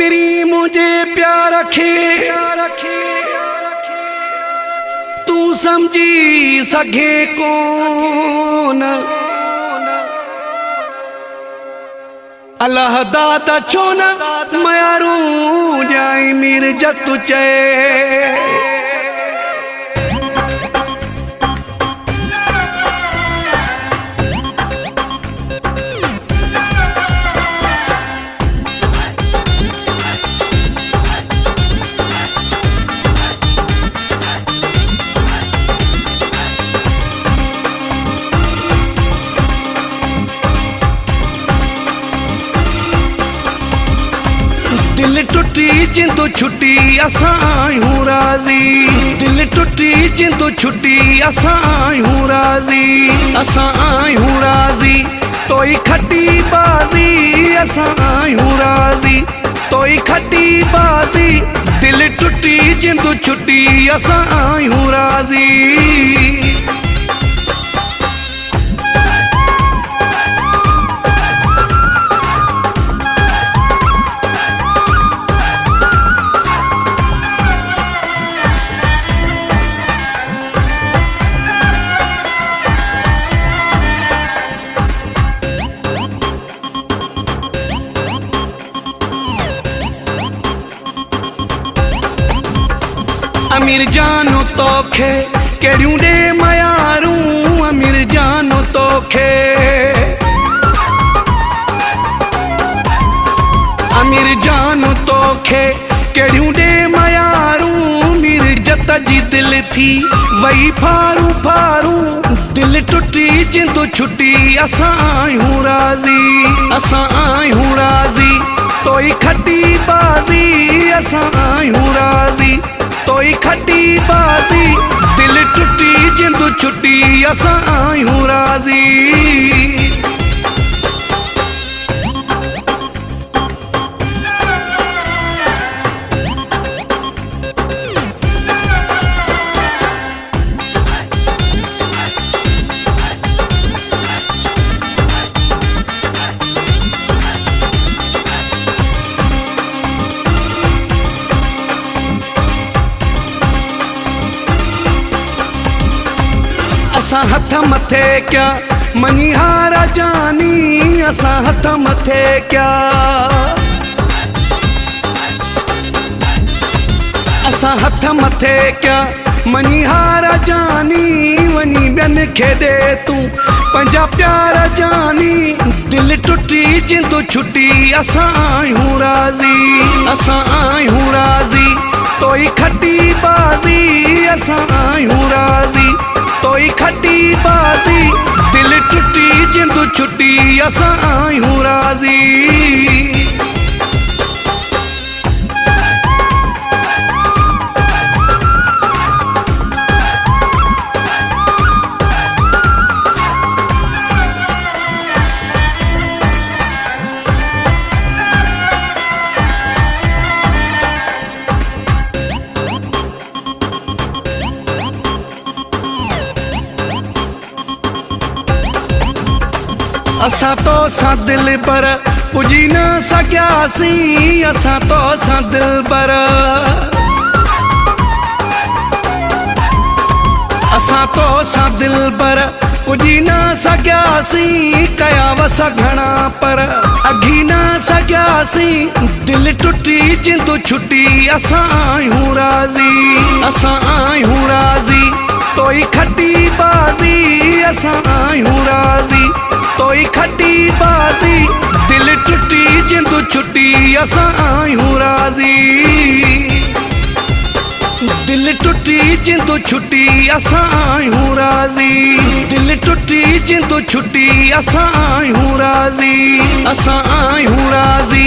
पिरी मुझे प्यार रखे तू समझी सघे कोन अल्लाह दाता छो न मयारू जाई मीर जतु चए दिल टुटी जिंदो छुटी असां आहियूं राज़ी दिल टुटी जिंदो छुटी असां आहियूं राज़ी असां आहियूं राज़ी तोई खटी बाज़ी असां आहियूं राज़ी तोई खटी बाज़ी दिल टुटी जिंदो छुटी असां आहियूं राज़ी अमीर जानो तोखे केड़ियूं डे मयारूं अमीर जानो तोखे अमीर जानो तोखे केड़ियूं डे मयारूं मीर जत जी दिल थी वही फारू फारू दिल टुटी जिंदो छुटी असां आहियूं राज़ी असां आहियूं राज़ी तोई खटी बाज़ी असां आहियूं राज़ी तोई खटी बाज़ी दिल टुटी जिंदो छुटी असां आहियूं राज़ी असां हथ मथे क्या मनिहारा जानी असां हथ मथे क्या असां हथ मथे क्या मनिहारा जानी वनी बियन खे दे तू पंजा प्यार जानी दिल टुटी जिंदो छुटी असां आहियूं राज़ी असां आहियूं राज़ी तोई खटी बाज़ी असां आहियूं राज़ी तोई खटी बाज़ी दिल टुटी जिंदो छुटी असां आहियूं राज़ी असां तो सां दिल पर पुजी न सघियासीं असां तो सां दिल पर असां तो सां दिल पर पुजी न सघियासीं कया वस घणा पर अघी न सघियासीं दिल टुटी जिंदो छुटी असां आहियूं राज़ी असां आहियूं राज़ी तोई खटी बाज़ी असां आहियूं राज़ी तोई खटी बाज़ी दिल टुटी जिंदो छुटी असां आहियूं राज़ी दिल टुटी जिंदो छुटी असां आहियूं राज़ी दिल टुटी जिंदो छुटी असां आहियूं राज़ी असां आहियूं राज़ी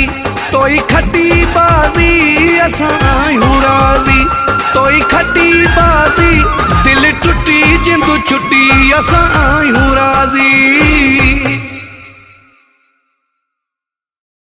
तोई खटी बाज़ी असां आहियूं राज़ी तोई खटी बाज़ी दिल टुटी जिंदो छुटी असां आहियूं राज़ी